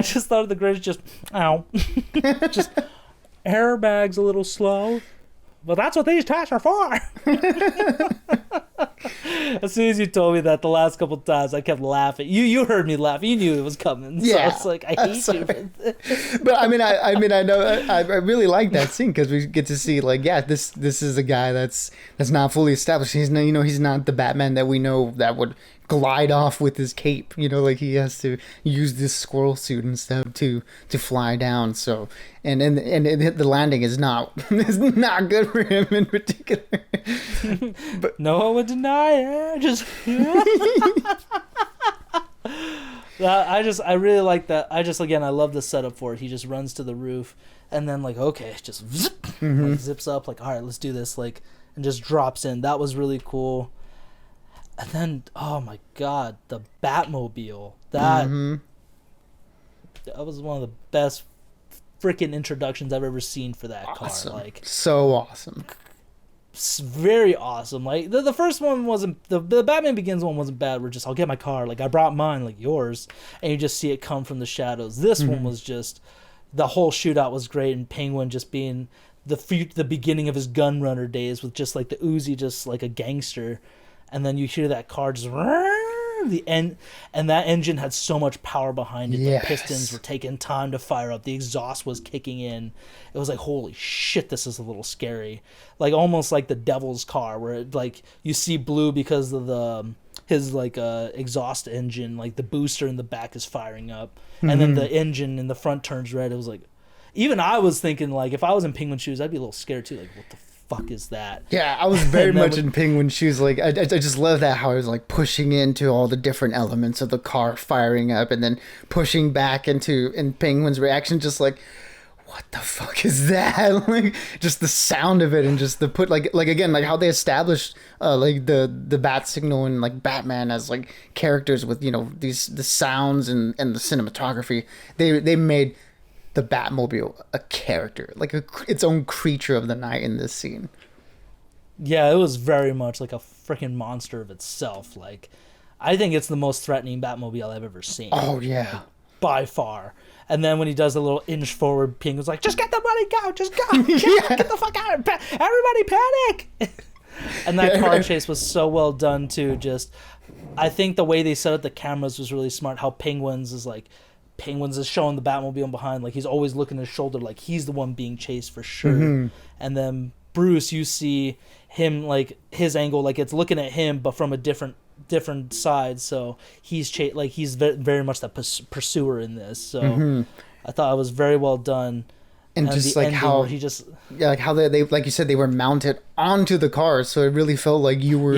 just thought of the Grinch, just ow, just airbags a little slow, but that's what these tests are for. As soon as you told me that the last couple of times, I kept laughing. You heard me laugh. You knew it was coming.
Yeah,
so it's like, I hate you.
But I mean, I know I really like that scene, because we get to see, like, yeah, this is a guy that's not fully established. He's not, you know, he's not the Batman that we know that would glide off with his cape, you know, like he has to use this squirrel suit and stuff to fly down. So and the landing is not good for him in particular. But
no one would deny it. Just I really like that. Again, I love the setup for it. He just runs to the roof, and then, like, okay, just like, zips up, like, all right, let's do this, like, and just drops in. That was really cool. And then, oh my god, the Batmobile. That was one of the best freaking introductions I've ever seen for that car. Like,
so awesome.
Very awesome. Like, the first one wasn't, the Batman Begins one wasn't bad. We're just, I'll get my car, like, I brought mine, like yours, and you just see it come from the shadows. This one was just, the whole shootout was great, and Penguin just being the beginning of his gun runner days, with just like the Uzi, just like a gangster. And then you hear that car just, and that engine had so much power behind it.
Yes.
The pistons were taking time to fire up. The exhaust was kicking in. It was like, holy shit, this is a little scary. Like almost like the Devil's car, where it, like you see blue because of his like exhaust engine, like the booster in the back is firing up, and then the engine in the front turns red. It was like, even I was thinking, like, if I was in Penguin shoes, I'd be a little scared too. Like, what the fuck is that?
Yeah, I was very much in Penguin shoes. Like, I just love that how I was like pushing into all the different elements of the car firing up, and then pushing back in Penguin's reaction, just like, what the fuck is that? Like, just the sound of it, and just the again, like how they established like the bat signal and like Batman as like characters with, you know, the sounds and the cinematography. They made the Batmobile a character, like its own creature of the night in this scene.
Yeah, it was very much like a freaking monster of itself. Like, I think it's the most threatening Batmobile I've ever seen.
Oh yeah,
like, by far. And then when he does a little inch forward, Penguin's like, just get the money, go, just go, get the fuck out, everybody panic. And that car chase was so well done too. Just, I think the way they set up the cameras was really smart. How Penguins is showing the Batmobile behind, like he's always looking at his shoulder, like he's the one being chased for sure. And then Bruce, you see him, like his angle, like it's looking at him, but from a different side. So he's he's very much the pursuer in this. So I thought it was very well done.
And just like how he just, yeah, like how they like you said, they were mounted onto the car, so it really felt like you were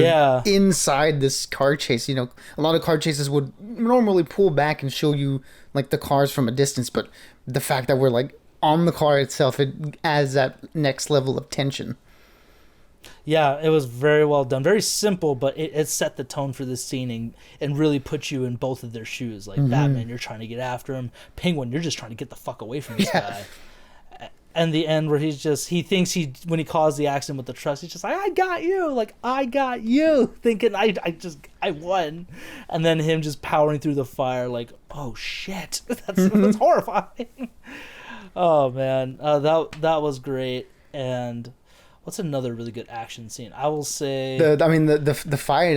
inside this car chase. You know, a lot of car chases would normally pull back and show you like the cars from a distance, but the fact that we're like on the car itself, it adds that next level of tension.
Yeah, it was very well done. Very simple, but it set the tone for this scene and really put you in both of their shoes. Like, Batman, you're trying to get after him. Penguin, you're just trying to get the fuck away from this guy. And the end where he thinks when he caused the accident with the truck, he's just like, I got you, thinking I won. And then him just powering through the fire, like, oh shit, that's horrifying. Oh man, that was great. And what's another really good action scene? I will say
the fight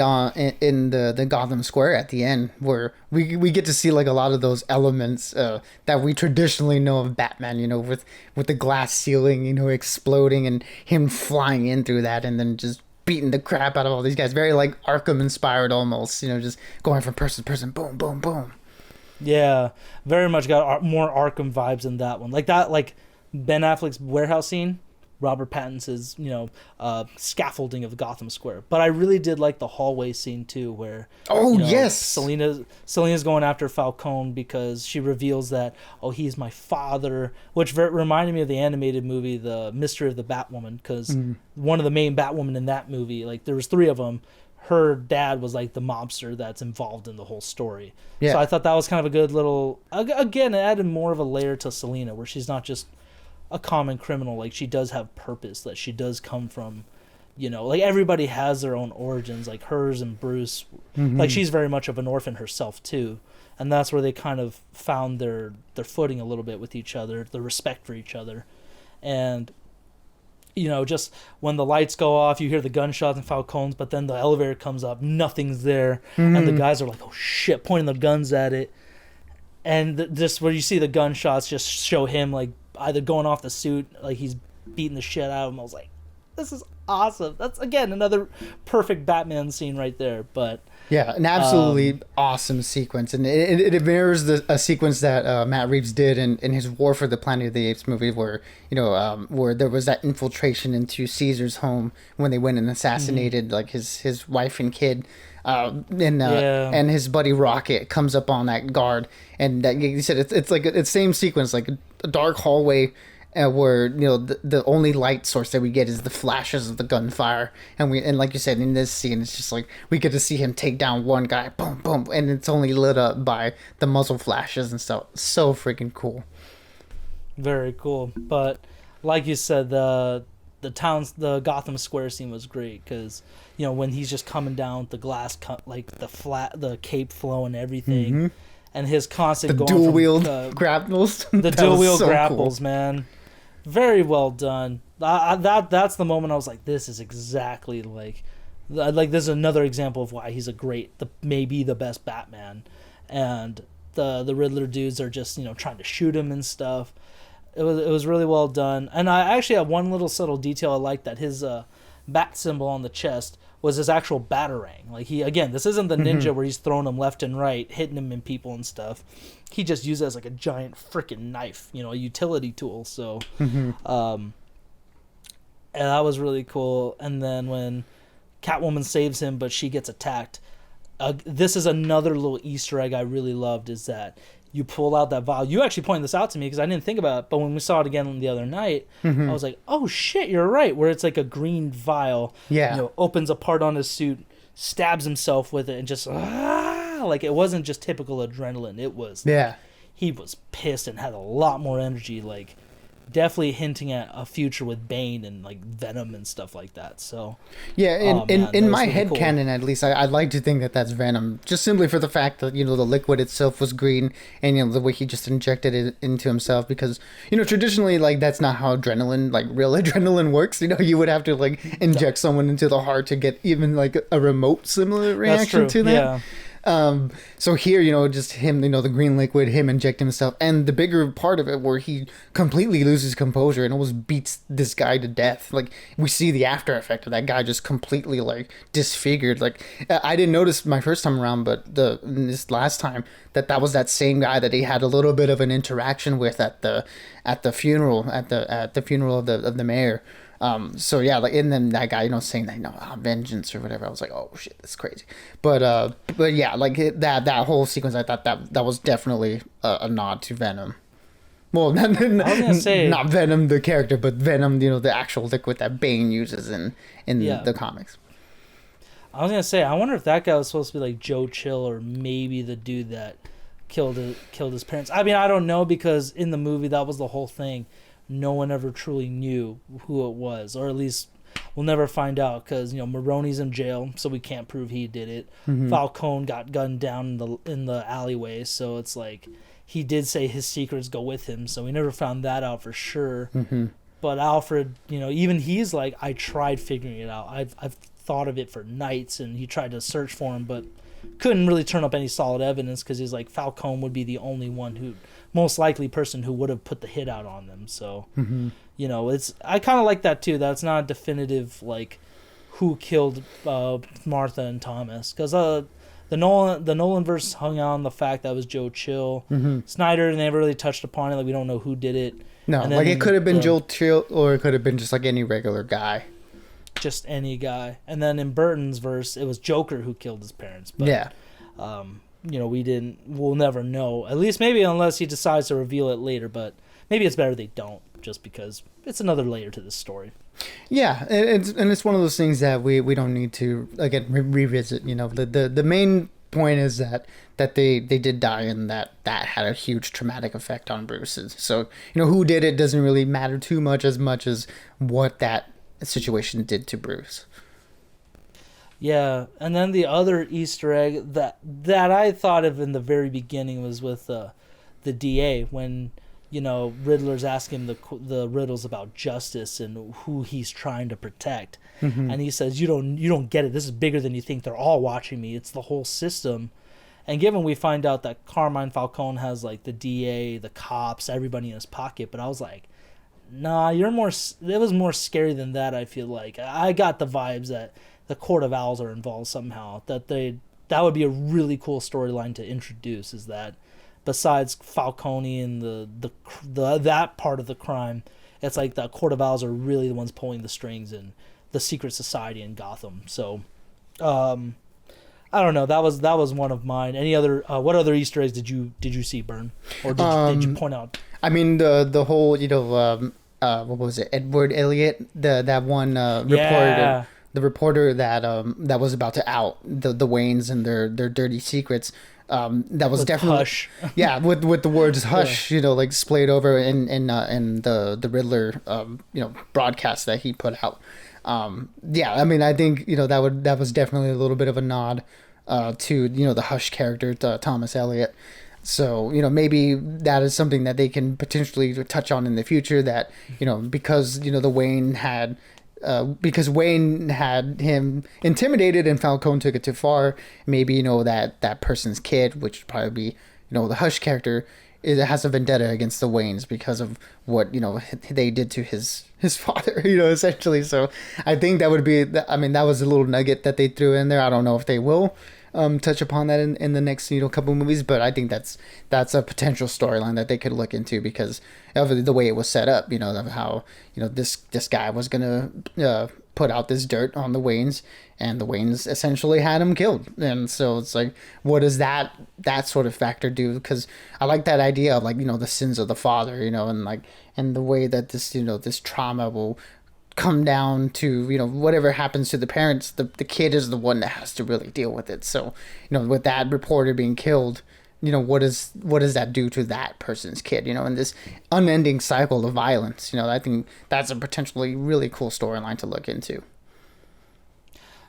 in the Gotham Square at the end, where we get to see like a lot of those elements that we traditionally know of Batman, you know, with the glass ceiling, you know, exploding and him flying in through that and then just beating the crap out of all these guys. Very like Arkham inspired almost, you know, just going from person to person, boom, boom, boom.
Yeah, very much got more Arkham vibes in that one. Like that, like Ben Affleck's warehouse scene, Robert Pattinson's, you know, scaffolding of Gotham Square. But I really did like the hallway scene too, where
yes,
Selina's going after Falcone because she reveals that, oh, he's my father, which reminded me of the animated movie, The Mystery of the Batwoman, because one of the main Batwoman in that movie, like there was 3 of them. Her dad was like the mobster that's involved in the whole story. Yeah. So I thought that was kind of a good little, again, it added more of a layer to Selina, where she's not just a common criminal. Like, she does have purpose, that she does come from, you know, like everybody has their own origins, like hers and Bruce. Like, she's very much of an orphan herself too, and that's where they kind of found their footing a little bit with each other, the respect for each other. And you know, just when the lights go off, you hear the gunshots and Falcone's, but then the elevator comes up, nothing's there, and the guys are like, oh shit, pointing their guns at it. And just where you see the gunshots just show him like either going off the suit, like he's beating the shit out of him. I was like, this is awesome. That's, again, another perfect Batman scene right there. But
yeah, an absolutely awesome sequence, and it mirrors a sequence that Matt Reeves did in his War for the Planet of the Apes movie, where, you know, where there was that infiltration into Caesar's home when they went and assassinated like his wife and kid, and his buddy Rocket comes up on that guard, and that, you said it's like it's same sequence, like a dark hallway. Where, you know, the only light source that we get is the flashes of the gunfire, and like you said, in this scene, it's just like we get to see him take down one guy, boom, boom, and it's only lit up by the muzzle flashes and stuff. So freaking cool. Very cool.
But like you said, the Gotham Square scene was great because, you know, when he's just coming down with the glass like the cape flow and everything, and his constant
the dual wheeled grapples,
the dual wheel grapples, cool. Man. Very well done. That's the moment I was like, this is exactly like Like this is another example of why he's maybe the best Batman, and the Riddler dudes are just trying to shoot him and stuff. It was really well done, and I actually have one little subtle detail I like, that his bat symbol on the chest was his actual batarang. Like this isn't the ninja where he's throwing them left and right, hitting him in people and stuff. He just used it as like a giant freaking knife, a utility tool. So, and that was really cool. And then when Catwoman saves him, but she gets attacked. This is another little Easter egg I really loved, is that you pull out that vial. You actually pointed this out to me because I didn't think about it, but when we saw it again the other night, I was like, oh shit, you're right, where it's like a green vial, opens a part on his suit, stabs himself with it, and just, like, it wasn't just typical adrenaline. It was, he was pissed and had a lot more energy, like, definitely hinting at a future with Bane and like Venom and stuff like that. So
in my
really
head
cool.
canon, at least, I'd like to think that that's Venom, just simply for the fact that the liquid itself was green, and the way he just injected it into himself, because traditionally, like, that's not how adrenaline, like real adrenaline works. You would have to like inject someone into the heart to get even like a remote similar reaction to that.
Yeah.
So here, just him, the green liquid, him injecting himself, and the bigger part of it where he completely loses composure and almost beats this guy to death. Like, we see the after effect of that guy just completely like disfigured. Like, I didn't notice my first time around, but this last time that was that same guy that he had a little bit of an interaction with at the funeral of the mayor. So yeah, like, and then that guy, saying that, vengeance or whatever. I was like, oh shit, that's crazy. But yeah, like that whole sequence, I thought that was definitely a nod to Venom. Well, I was gonna say, not Venom the character, but Venom, the actual liquid that Bane uses in the comics.
I was gonna say, I wonder if that guy was supposed to be like Joe Chill, or maybe the dude that killed his parents. I mean, I don't know, because in the movie that was the whole thing. No one ever truly knew who it was, or at least we'll never find out, because Maroni's in jail, so we can't prove he did it. Falcone got gunned down in the alleyway, so it's like he did say his secrets go with him, so we never found that out for sure. But Alfred, even he's like, I tried figuring it out. I've thought of it for nights, and he tried to search for him, but couldn't really turn up any solid evidence, because he's like, Falcone would be the only one most likely person who would have put the hit out on them. So, it's, I kind of like that too. That's not definitive, like, who killed Martha and Thomas, because the Nolan verse hung on the fact that it was Joe Chill. Snyder never really touched upon it. Like, we don't know who did it.
No, like, it could have been Joe Chill, or it could have been just like any regular guy.
Just any guy. And then in Burton's verse, it was Joker who killed his parents. But,
yeah.
We'll never know. At least maybe unless he decides to reveal it later, but maybe it's better they don't, just because it's another layer to this story.
Yeah, it's one of those things that we don't need to, again, revisit. The main point is that they did die, and that had a huge traumatic effect on Bruce's. So, who did it doesn't really matter too much as what that situation did to Bruce.
Yeah, and then the other Easter egg that I thought of in the very beginning was with the DA, when Riddler's asking the riddles about justice and who he's trying to protect, and he says, you don't get it. This is bigger than you think. They're all watching me. It's the whole system. And given we find out that Carmine Falcone has like the DA, the cops, everybody in his pocket, but I was like, nah, it was more scary than that. I feel like I got the vibes that the Court of Owls are involved somehow. That would be a really cool storyline to introduce, is that besides Falcone and the that part of the crime, it's like the Court of Owls are really the ones pulling the strings in the secret society in Gotham. So, I don't know. That was one of mine. Any other? What other Easter eggs did you see, Burn, or did you point out?
I mean, the whole what was it? Edward Elliot, that one reporter.
Yeah.
The reporter that was about to out the Waynes and their dirty secrets. That was with definitely
hush.
Yeah, with the words hush, like splayed over in the Riddler broadcast that he put out. Yeah, I mean, I think that was definitely a little bit of a nod to the Hush character, to Thomas Elliot. So maybe that is something that they can potentially touch on in the future, that because the Wayne had because Wayne had him intimidated and Falcone took it too far. Maybe, that person's kid, which would probably be, the Hush character, it has a vendetta against the Waynes because of what, they did to his father, essentially. So I think that would be, that was a little nugget that they threw in there. I don't know if they will touch upon that in the next couple movies, but I think that's a potential storyline that they could look into because of the way it was set up, of how this guy was gonna put out this dirt on the Waynes, and the Waynes essentially had him killed. And so it's like, what does that sort of factor do? Because I like that idea of the sins of the father, and the way that this this trauma will come down to whatever happens to the parents, the kid is the one that has to really deal with it. So with that reporter being killed, what does that do to that person's kid, in this unending cycle of violence? I think that's a potentially really cool storyline to look into.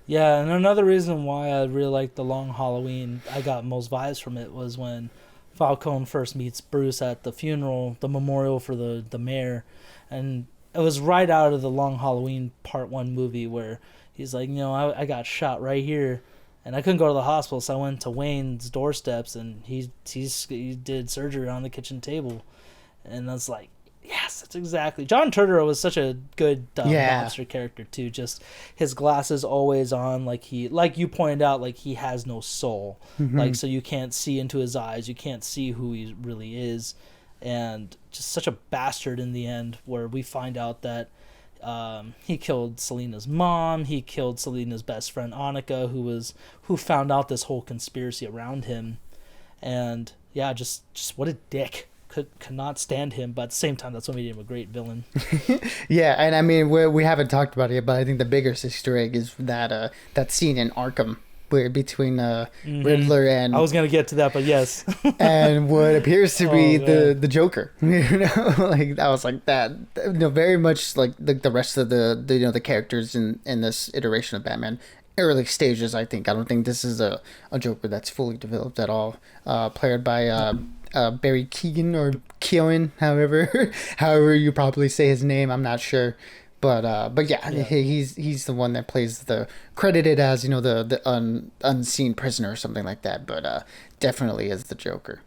Yeah, and another reason why I really like The Long Halloween, I got most vibes from it, was when Falcone first meets Bruce at the funeral, the memorial for the mayor, and it was right out of the Long Halloween Part 1 movie where he's like, I got shot right here, and I couldn't go to the hospital, so I went to Wayne's doorsteps, and he did surgery on the kitchen table. And I was like, yes, that's exactly. John Turturro was such a good mobster character, too. Just his glasses always on, like you pointed out, like he has no soul. Mm-hmm. So you can't see into his eyes, you can't see who he really is. And just such a bastard in the end, where we find out that he killed Selena's mom, he killed Selena's best friend Annika, who found out this whole conspiracy around him. And yeah, just what a dick. Could not stand him, but at the same time, that's what made him a great villain.
Yeah, and we haven't talked about it, but I think the biggest Easter egg is that scene in Arkham between Riddler and...
I was going to get to that, but yes.
And what appears to be the Joker. I was like that. Very much like the rest of the characters in this iteration of Batman. Early stages, I think. I don't think this is a Joker that's fully developed at all. Played by Barry Keoghan or Keoghan, however you probably say his name. I'm not sure. But yeah, he's the one that plays credited as the unseen prisoner or something like that. But definitely is the Joker.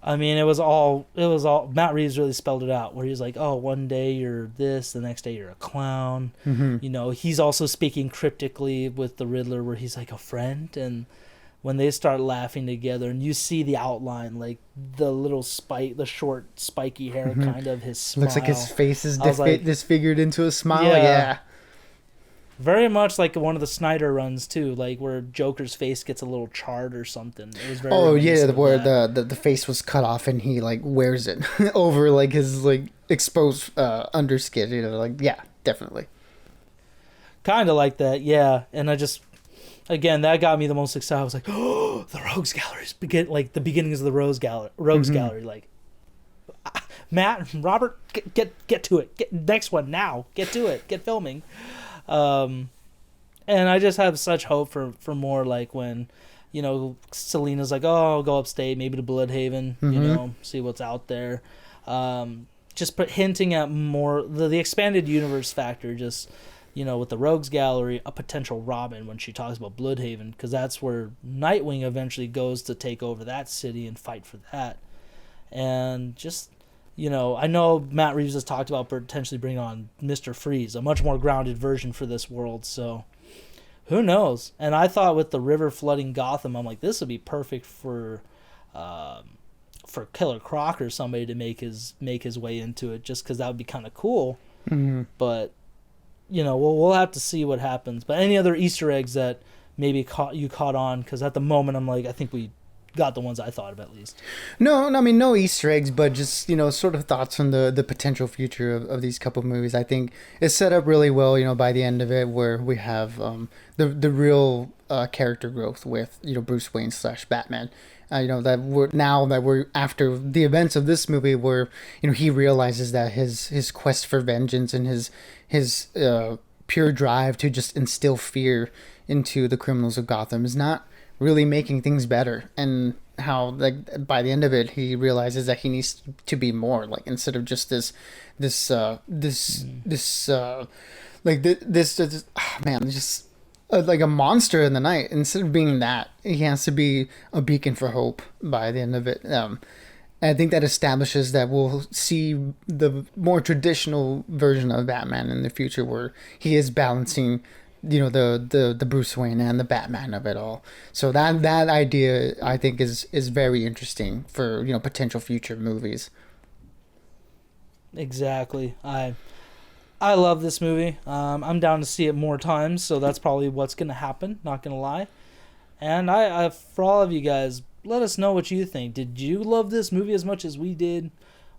I mean, it was all Matt Reeves really spelled it out, where he's like, oh, one day you're this, the next day you're a clown. Mm-hmm. He's also speaking cryptically with the Riddler, where he's like a friend, and when they start laughing together, and you see the outline, like the little the short spiky hair, mm-hmm. kind of his smile.
Looks like his face is disfigured into a smile. Yeah.
Very much like one of the Snyder runs too, like where Joker's face gets a little charred or something. It was very
where the face was cut off and he wears it over his exposed underskin. Definitely.
Kind of like that, yeah. And I just. Again, that got me the most excited. I was like, "Oh, the Rogues Galleries!" The beginnings of the Rogues mm-hmm. Gallery. Like, Matt, Robert, get to it. Next one now. Get to it. Get filming. And I just have such hope for more, like when, Selena's like, "Oh, I'll go upstate, maybe to Bloodhaven, mm-hmm. See what's out there." Just hinting at more the expanded universe factor. Just. With the Rogues Gallery, a potential Robin when she talks about Bloodhaven, because that's where Nightwing eventually goes to take over that city and fight for that. And just, I know Matt Reeves has talked about potentially bringing on Mr. Freeze, a much more grounded version for this world, so who knows? And I thought with the river flooding Gotham, I'm like, this would be perfect for Killer Croc or somebody to make his way into it, just because that would be kind of cool. Mm-hmm. But... we'll have to see what happens. But any other Easter eggs that maybe caught on? Because at the moment, I'm like, I think we got the ones I thought of at least.
No Easter eggs, but just, sort of thoughts on the potential future of these couple of movies. I think it's set up really well, by the end of it, where we have the real character growth with, Bruce Wayne / Batman. That we're after the events of this movie, where he realizes that his quest for vengeance and his pure drive to just instill fear into the criminals of Gotham is not really making things better, and how like by the end of it he realizes that he needs to be more, like instead of just this man, just like a monster in the night. Instead of being that, he has to be a beacon for hope by the end of it. I think that establishes that we'll see the more traditional version of Batman in the future, where he is balancing, the Bruce Wayne and the Batman of it all. So that idea, I think, is very interesting for potential future movies.
Exactly. I love this movie. I'm down to see it more times, so that's probably what's gonna happen. Not gonna lie. And I for all of you guys, let us know what you think. Did you love this movie as much as we did,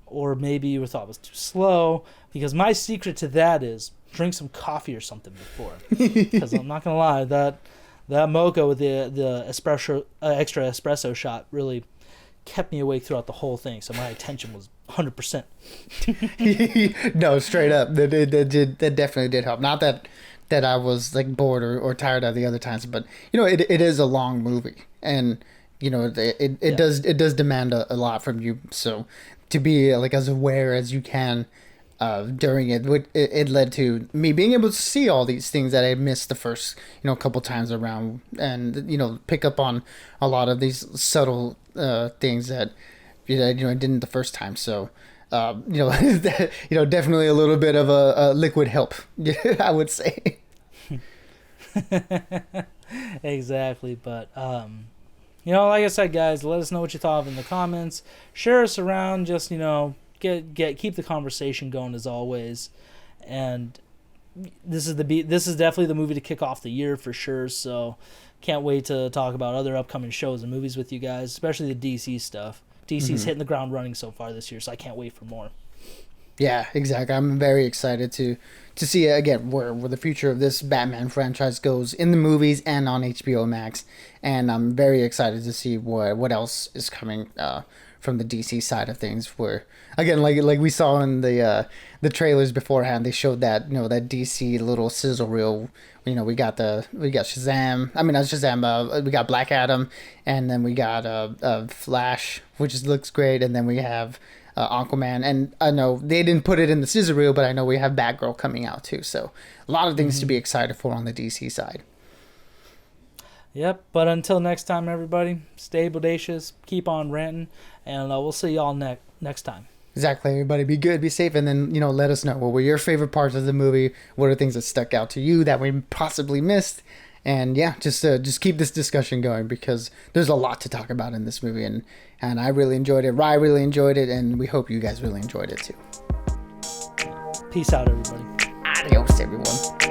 or maybe you thought it was too slow? Because my secret to that is drink some coffee or something before. Because I'm not gonna lie, that mocha with the espresso extra espresso shot really kept me awake throughout the whole thing. So my attention was 100%.
No, straight up, that definitely did help. Not that I was like bored or tired of the other times, but it is a long movie, and it does demand a lot from you. So to be like as aware as you can during it led to me being able to see all these things that I missed the first couple times around, and pick up on a lot of these subtle things that I didn't the first time. So definitely a little bit of a liquid help, I would say.
Exactly, but like I said, guys, let us know what you thought in the comments. Share us around. Just keep the conversation going as always. And this is definitely the movie to kick off the year for sure. So can't wait to talk about other upcoming shows and movies with you guys, especially the DC stuff. DC's hitting the ground running so far this year, so I can't wait for more.
Yeah, exactly. I'm very excited to see again where the future of this Batman franchise goes in the movies and on HBO Max, and I'm very excited to see what else is coming from the DC side of things. Where again, like we saw in the trailers beforehand, they showed that that DC little sizzle reel. We got Shazam. I mean, not Shazam. We got Black Adam, and then we got Flash, which looks great, and then we have Aquaman, and I know they didn't put it in the scissor reel, but I know we have Batgirl coming out too. So a lot of things to be excited for on the DC side.
Yep, but until next time, everybody, stay bodacious, keep on ranting, and we'll see y'all next time.
Exactly, everybody. Be good, be safe, and then let us know what were your favorite parts of the movie. What are things that stuck out to you that we possibly missed? And yeah, just keep this discussion going, because there's a lot to talk about in this movie, and I really enjoyed it. Rye really enjoyed it, and we hope you guys really enjoyed it too.
Peace out, everybody.
Adios, everyone.